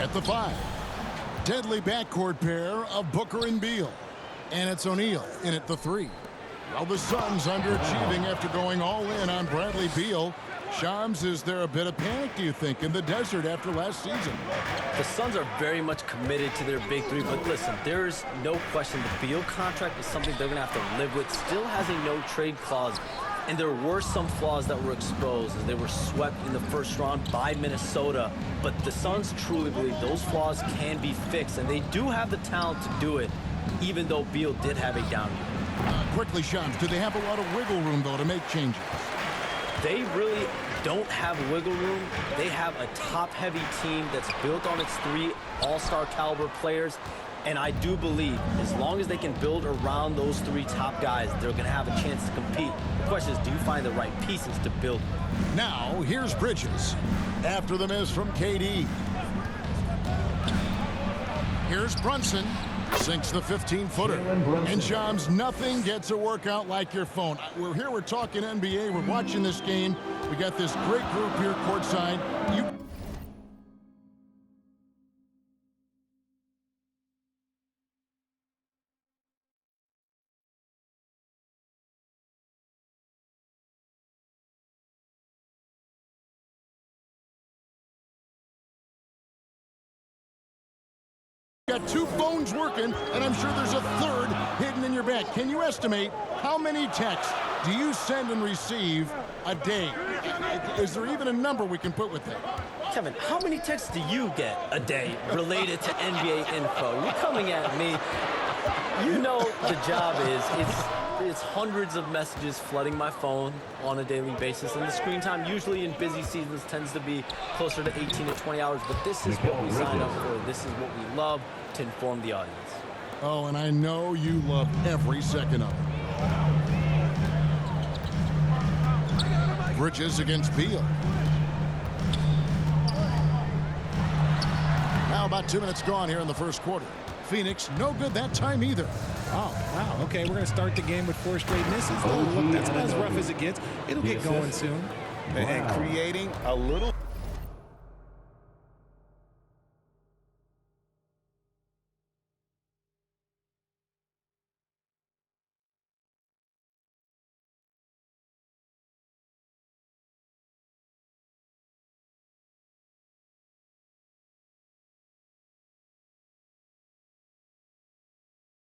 At the 5. Deadly backcourt pair of Booker and Beal. And it's O'Neal in at the 3. Well, the Suns underachieving after going all in on Bradley Beal. Shams, is there a bit of panic, do you think, in the desert after last season? The Suns are very much committed to their big three, but listen, there's no question the Beal contract is something they're going to have to live with. Still has a no-trade clause, and there were some flaws that were exposed as they were swept in the first round by Minnesota. But the Suns truly believe those flaws can be fixed, and they do have the talent to do it, even though Beal did have a down year. Quickly, Shams, do they have a lot of wiggle room, though, to make changes? They really don't have wiggle room. They have a top-heavy team that's built on its 3 all-star caliber players. And I do believe as long as they can build around those 3 top guys, they're going to have a chance to compete. The question is, do you find the right pieces to build? Now, here's Bridges. After the miss from KD. Here's Brunson. Sinks the 15-footer. And Shams, nothing gets a workout like your phone. We're here, we're talking NBA, we're watching this game. We got this great group here courtside. Got 2 phones working, and I'm sure there's a 3rd hidden in your bag. Can you estimate how many texts do you send and receive a day? Is there even a number we can put with that? Kevin, how many texts do you get a day related to NBA info? You're coming at me. You know the job is, it's hundreds of messages flooding my phone on a daily basis, and the screen time usually in busy seasons tends to be closer to 18 to 20 hours, but this is what we signed up for. This is what we love, to inform the audience. Oh, and I know you love every second of it. Bridges against Beal. Now about 2 minutes gone here in the first quarter. Phoenix, no good that time either. Oh, wow. Okay, we're going to start the game with 4 straight misses. Oh, look, that's about as rough as it gets. It'll get going soon. And creating a little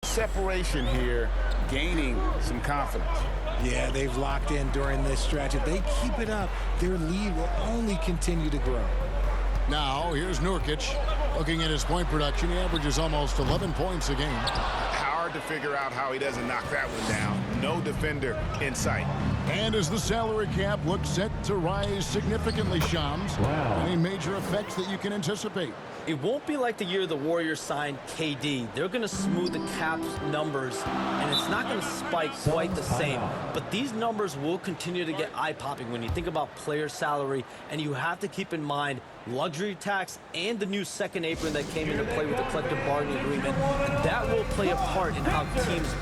separation here, gaining some confidence. Yeah, they've locked in during this stretch. If they keep it up, their lead will only continue to grow. Now, here's Nurkic. Looking at his point production, he averages almost 11 points a game. Hard to figure out how he doesn't knock that one down. No defender in sight. And as the salary cap looks set to rise significantly, Shams, any major effects that you can anticipate? It won't be like the year the Warriors signed KD. They're going to smooth the cap's numbers, and it's not going to spike quite the same. But these numbers will continue to get eye-popping when you think about player salary, and you have to keep in mind luxury tax and the new second apron that came into play with the collective bargaining agreement. That will play a part in how teams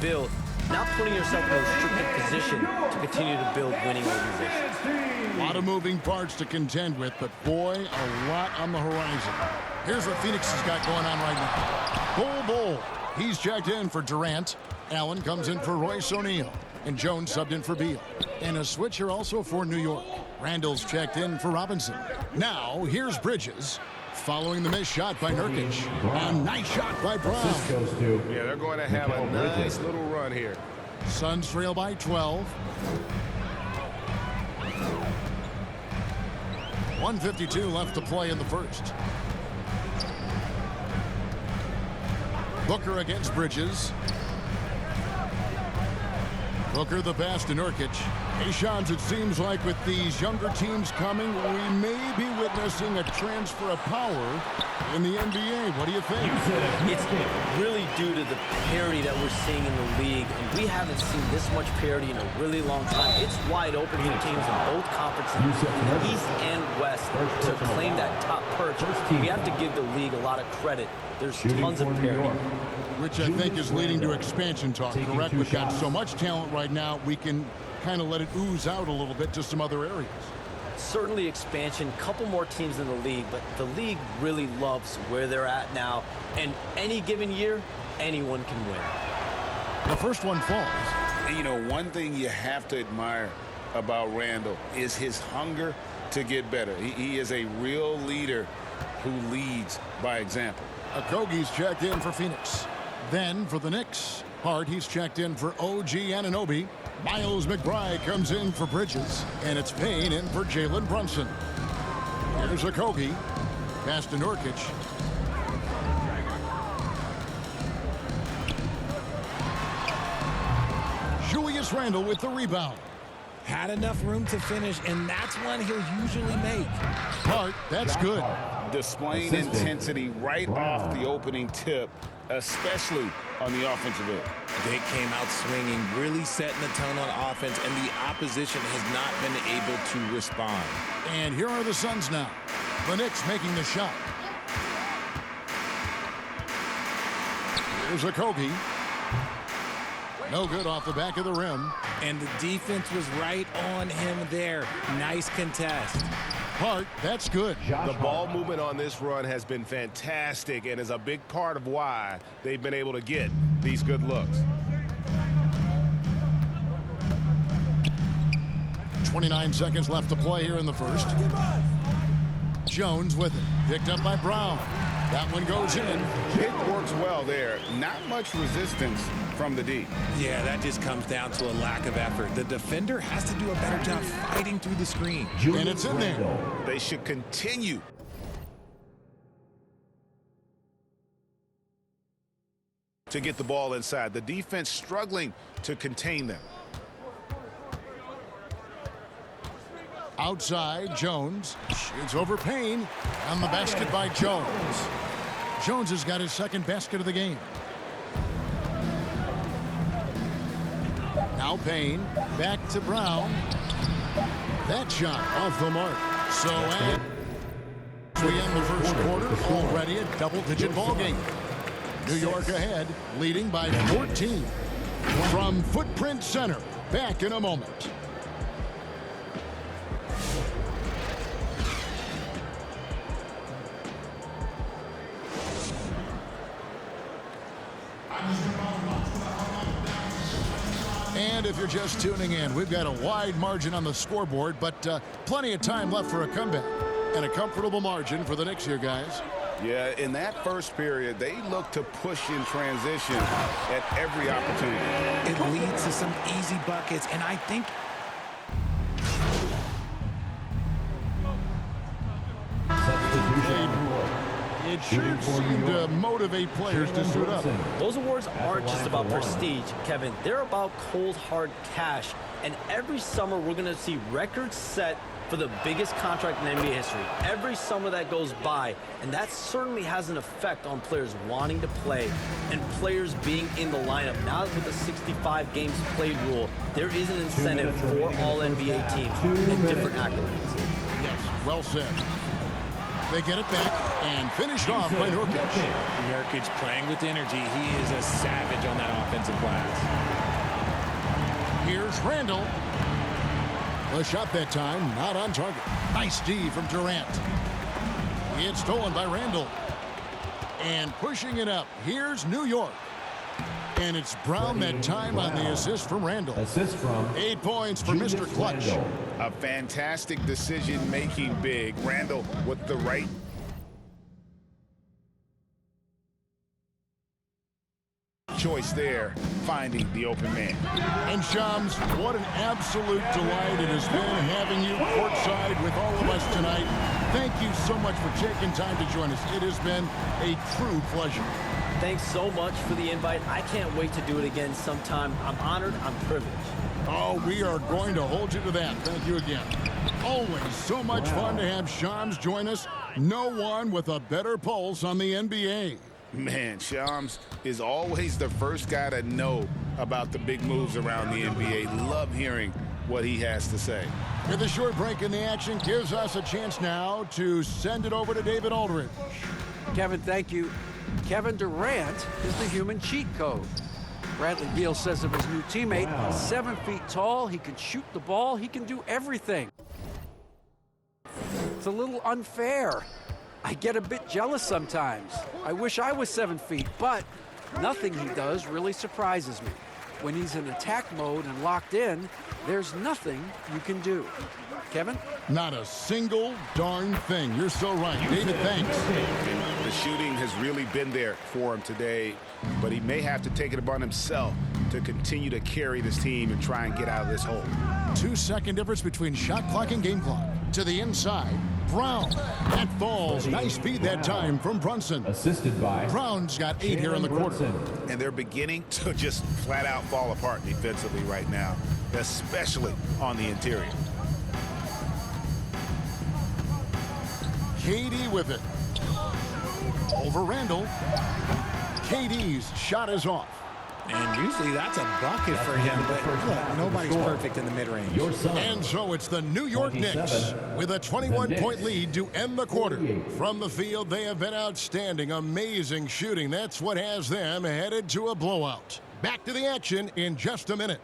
build, not putting yourself in a restricted position to continue to build winning organizations. A lot of moving parts to contend with, but boy, a lot on the horizon. Here's what Phoenix has got going on right now. Bull. He's checked in for Durant. Allen comes in for Royce O'Neal. And Jones subbed in for Beal. And a switch here also for New York. Randall's checked in for Robinson. Now, here's Bridges. Following the missed shot by Nurkic. A nice shot by Brown. Yeah, they're going to have a nice little run here. Suns trail by 12. 1:52 left to play in the first. Booker against Bridges. Booker the pass to Nurkic. Hey, Shans, it seems like with these younger teams coming, we may be witnessing a transfer of power in the NBA. What do you think? It's really due to the parity that we're seeing in the league, and we haven't seen this much parity in a really long time. It's wide open for teams in both conferences, in the East and West, to claim that top perch. We have to give the league a lot of credit. There's tons of parity. Which I think is leading to expansion talk, correct? We've got so much talent right now, we can kind of let it ooze out a little bit to some other areas. Certainly expansion, couple more teams in the league, but the league really loves where they're at now. And any given year, anyone can win. The first one falls. And, you know, one thing you have to admire about Randall is his hunger to get better. He is a real leader who leads by example. Okogie's checked in for Phoenix. Then for the Knicks, Hart, he's checked in for OG Anunoby. Miles McBride comes in for Bridges. And it's Payne in for Jalen Brunson. Here's Okogie. Pass to Nurkic. Julius Randle with the rebound. Had enough room to finish, and that's one he'll usually make. Hart, that's good. Displaying intensity right off the opening tip, especially on the offensive end. They came out swinging, really setting the tone on offense, and the opposition has not been able to respond. And here are the Suns now. The Knicks making the shot. Here's Okogie. No good off the back of the rim. And the defense was right on him there. Nice contest. Hart, that's good. The ball movement on this run has been fantastic and is a big part of why they've been able to get these good looks. 29 seconds left to play here in the first. Jones with it. Picked up by Brown. That one goes in. Pick works well there. Not much resistance from the D. Yeah, that just comes down to a lack of effort. The defender has to do a better job fighting through the screen. And it's in there. They should continue to get the ball inside. The defense struggling to contain them. Outside, Jones shoots over Payne. On the basket by Jones. Jones has got his second basket of the game. Now Payne, back to Brown. That shot off the mark. So as we end the first quarter, already a double-digit ball game. New York ahead, leading by 14. From Footprint Center, back in a moment. And if you're just tuning in, we've got a wide margin on the scoreboard, but plenty of time left for a comeback. And a comfortable margin for the Knicks here, guys. Yeah, in that first period, they look to push in transition at every opportunity. It leads to some easy buckets, and I think It should seem to motivate players to suit up. Those awards aren't just about prestige, Kevin. They're about cold, hard cash. And every summer, we're going to see records set for the biggest contract in NBA history. Every summer that goes by. And that certainly has an effect on players wanting to play and players being in the lineup. Now with the 65 games played rule, there is an incentive for all NBA teams and different accolades. Yes, well said. They get it back and finished off by Nurkic. Nurkic playing with energy. He is a savage on that offensive glass. Here's Randall. The shot that time, not on target. Nice D from Durant. It's stolen by Randall. And pushing it up, here's New York. And it's Brown that time on the assist from Randall. Assist from 8 points for Mr. Clutch. A fantastic decision-making big. Randall with the right choice there, finding the open man. And Shams, what an absolute delight it has been having you courtside with all of us tonight. Thank you so much for taking time to join us. It has been a true pleasure. Thanks so much for the invite. I can't wait to do it again sometime. I'm honored. I'm privileged. Oh, we are going to hold you to that. Thank you again. Always so much fun to have Shams join us. No one with a better pulse on the NBA. Man, Shams is always the first guy to know about the big moves around the NBA. Love hearing what he has to say. With a short break in the action gives us a chance now to send it over to David Aldridge. Kevin, thank you. Kevin Durant is the human cheat code. Bradley Beal says of his new teammate, 7 feet tall, he can shoot the ball, he can do everything. It's a little unfair. I get a bit jealous sometimes. I wish I was 7 feet, but nothing he does really surprises me. When he's in attack mode and locked in, there's nothing you can do. Kevin? Not a single darn thing. You're so right. David, thanks. The shooting has really been there for him today, but he may have to take it upon himself to continue to carry this team and try and get out of this hole. 2-second difference between shot clock and game clock. To the inside, Brown. That falls. Nice speed that time from Brunson. assisted by Brown's got 8 here in the quarter. And they're beginning to just flat out fall apart defensively right now, especially on the interior. KD with it. Over Randall. KD's shot is off. And usually that's a bucket for him, but look, nobody's perfect in the mid-range. your son. And so it's the New York Knicks with a 21-point lead to end the quarter. From the field, they have been outstanding. Amazing shooting. That's what has them headed to a blowout. Back to the action in just a minute.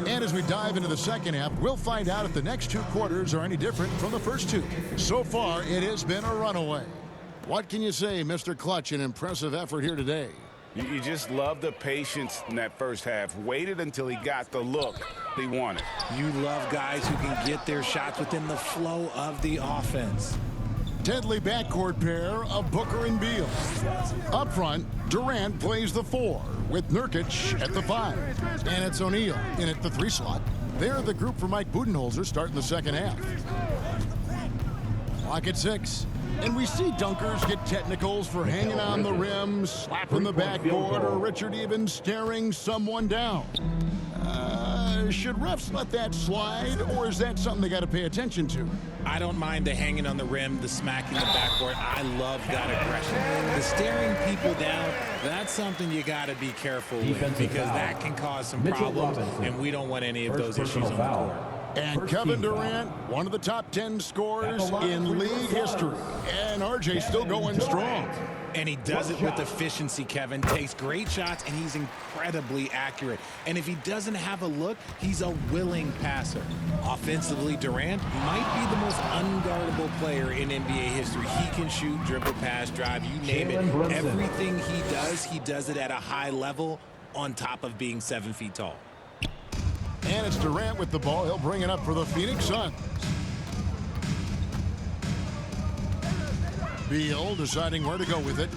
And as we dive into the second half, we'll find out if the next 2 quarters are any different from the first 2. So far, it has been a runaway. What can you say, Mr. Clutch? An impressive effort here today. You just love the patience in that first half. Waited until he got the look he wanted. You love guys who can get their shots within the flow of the offense. Deadly backcourt pair of Booker and Beal. Up front, Durant plays the 4 with Nurkic at the 5. And it's O'Neal in at the 3 slot. They're the group for Mike Budenholzer starting the second half. Clock at 6. And we see dunkers get technicals for hanging on the rim, slapping the backboard, or Richard even staring someone down. Should refs let that slide, or is that something they got to pay attention to? I don't mind the hanging on the rim, the smacking the backboard. I love that aggression. The staring people down, that's something you got to be careful with because that can cause some problems, and we don't want any of those issues on the court. And Kevin Durant, one of the top 10 scorers in league history. And RJ still going strong. And he does it with efficiency, Kevin. Takes great shots, and he's incredibly accurate. And if he doesn't have a look, he's a willing passer. Offensively, Durant might be the most unguardable player in NBA history. He can shoot, dribble, pass, drive, you name it. Everything he does it at a high level on top of being 7 feet tall. And it's Durant with the ball. He'll bring it up for the Phoenix Suns. Beal deciding where to go with it.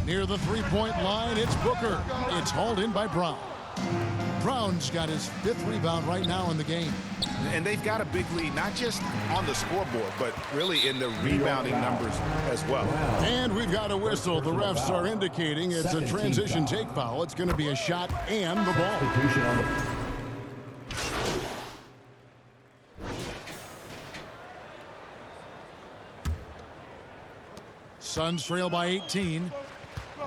Near the three-point line, it's Booker. It's hauled in by Brown. Brown's got his 5th rebound right now in the game. And they've got a big lead, not just on the scoreboard, but really in the rebounding numbers as well. And we've got a whistle. The refs are indicating it's a transition take foul. It's going to be a shot and the ball. Suns trail by 18.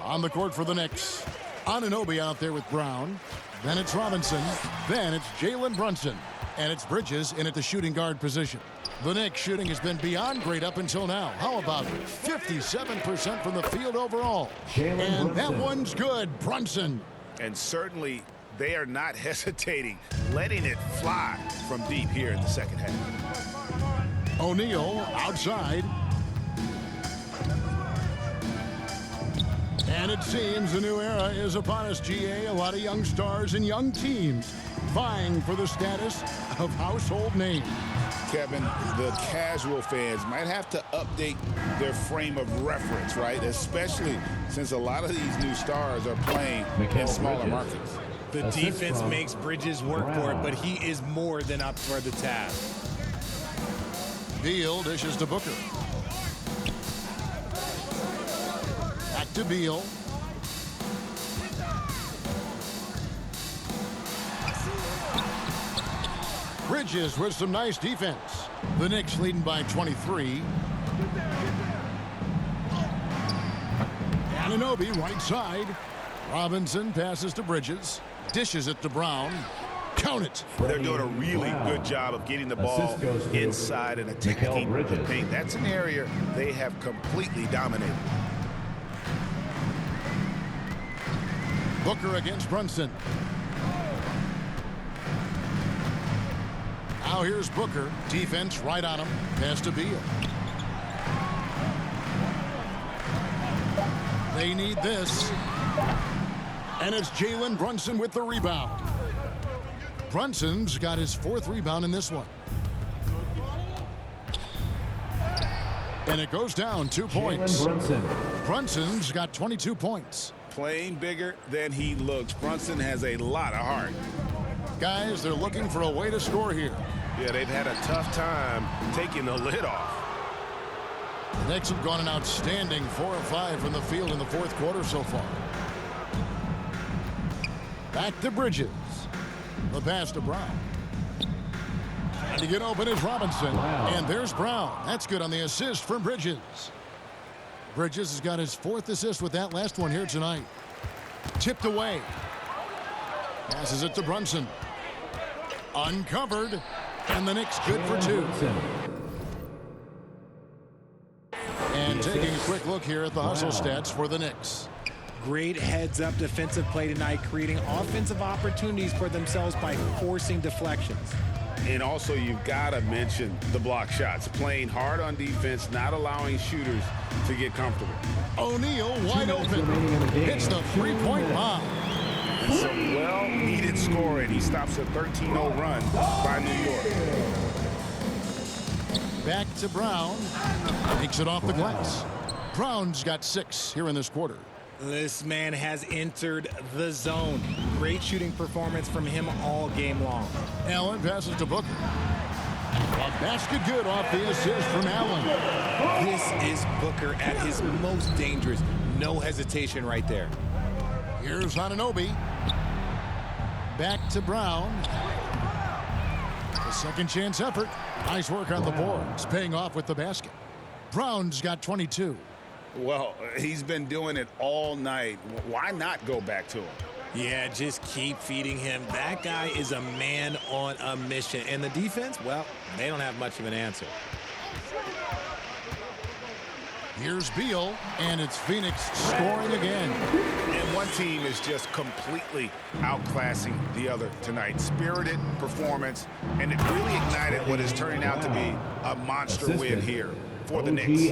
On the court for the Knicks. Anunoby out there with Brown. Then it's Robinson. Then it's Jalen Brunson. And it's Bridges in at the shooting guard position. The Knicks shooting has been beyond great up until now. How about 57% from the field overall? And that one's good. Brunson. And certainly they are not hesitating, letting it fly from deep here in the second half. O'Neal outside. And it seems a new era is upon us, GA. A lot of young stars and young teams vying for the status of household names. Kevin, the casual fans might have to update their frame of reference, right? Especially since a lot of these new stars are playing in smaller markets. The defense makes Bridges work for it, but he is more than up for the task. Beal dishes to Booker. Back to Beal. Bridges with some nice defense. The Knicks leading by 23. Anunoby right side. Robinson passes to Bridges. Dishes it to Brown. Count it. They're doing a really good job of getting the ball inside and attacking the paint. That's an area they have completely dominated. Booker against Brunson. Now here's Booker. Defense right on him. Pass to Beal. They need this. And it's Jalen Brunson with the rebound. Brunson's got his 4th rebound in this one. And it goes down 2 points. Brunson's got 22 points. Playing bigger than he looks. Brunson has a lot of heart. Guys, they're looking for a way to score here. Yeah, they've had a tough time taking the lid off. The Knicks have gone an outstanding 4 of 5 from the field in the 4th quarter so far. Back to Bridges. The pass to Brown. Trying to get open is Robinson. And there's Brown. That's good on the assist from Bridges. Bridges has got his 4th assist with that last one here tonight. Tipped away. Passes it to Brunson. Uncovered. And the Knicks good for 2. And taking a quick look here at the hustle stats for the Knicks. Great heads-up defensive play tonight, creating offensive opportunities for themselves by forcing deflections. And also, you've got to mention the block shots. Playing hard on defense, not allowing shooters to get comfortable. O'Neal wide open. Hits the three-point bomb. And some well-needed scoring. He stops a 13-0 run by New York. Back to Brown. Takes it off the glass. Brown's got 6 here in this quarter. This man has entered the zone. Great shooting performance from him all game long. Allen passes to Booker. A basket good off the assist from Allen. This is Booker at his most dangerous. No hesitation right there. Here's Anunoby. Back to Brown. A second chance effort. Nice work on the boards. Paying off with the basket. Brown's got 22. Well, he's been doing it all night. Why not go back to him? Yeah, just keep feeding him. That guy is a man on a mission. And the defense, well, they don't have much of an answer. Here's Beal, and it's Phoenix scoring again. And one team is just completely outclassing the other tonight. Spirited performance, and it really ignited what is turning out to be a monster win here for the Knicks.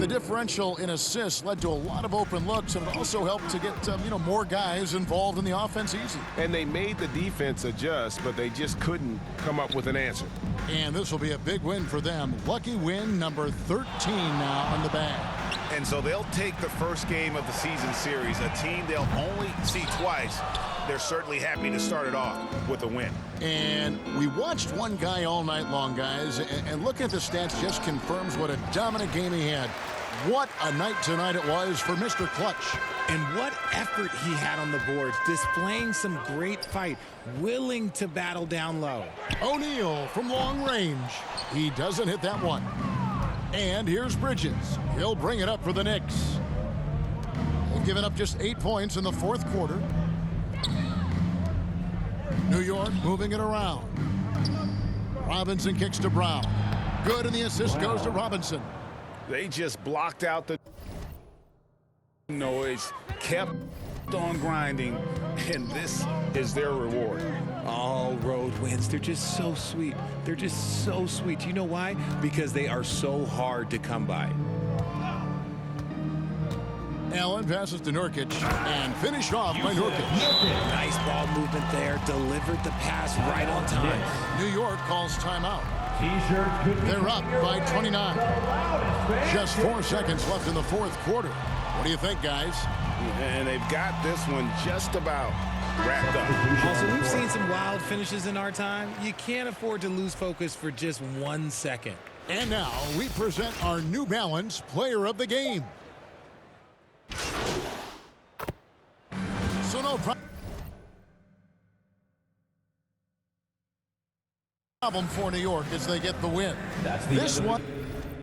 The differential in assists led to a lot of open looks, and it also helped to get more guys involved in the offense easy. And they made the defense adjust, but they just couldn't come up with an answer. And this will be a big win for them. Lucky win number 13 now in the bag. And so they'll take the first game of the season series, a team they'll only see twice. They're certainly happy to start it off with a win. And we watched one guy all night long, guys, and looking at the stats just confirms what a dominant game he had. What a night tonight it was for Mr. Clutch. And what effort he had on the boards, displaying some great fight, willing to battle down low. O'Neal from long range. He doesn't hit that one. And here's Bridges. He'll bring it up for the Knicks. They've given up just 8 points in the fourth quarter. New York moving it around. Robinson kicks to Brown. Good, and the assist goes to Robinson. They just blocked out the noise, kept on grinding, and this is their reward. All road wins. They're just so sweet. They're just so sweet. You know why? Because they are so hard to come by. Allen passes to Nurkic and finished off by Nurkic. Nice ball movement there. Delivered the pass right on time. New York calls timeout. They're up by 29. Just 4 seconds left in the fourth quarter. What do you think, guys? And they've got this one just about wrapped up. Also, we've seen some wild finishes in our time. You can't afford to lose focus for just 1 second. And now we present our New Balance Player of the Game. So no problem for New York as they get the win. This one.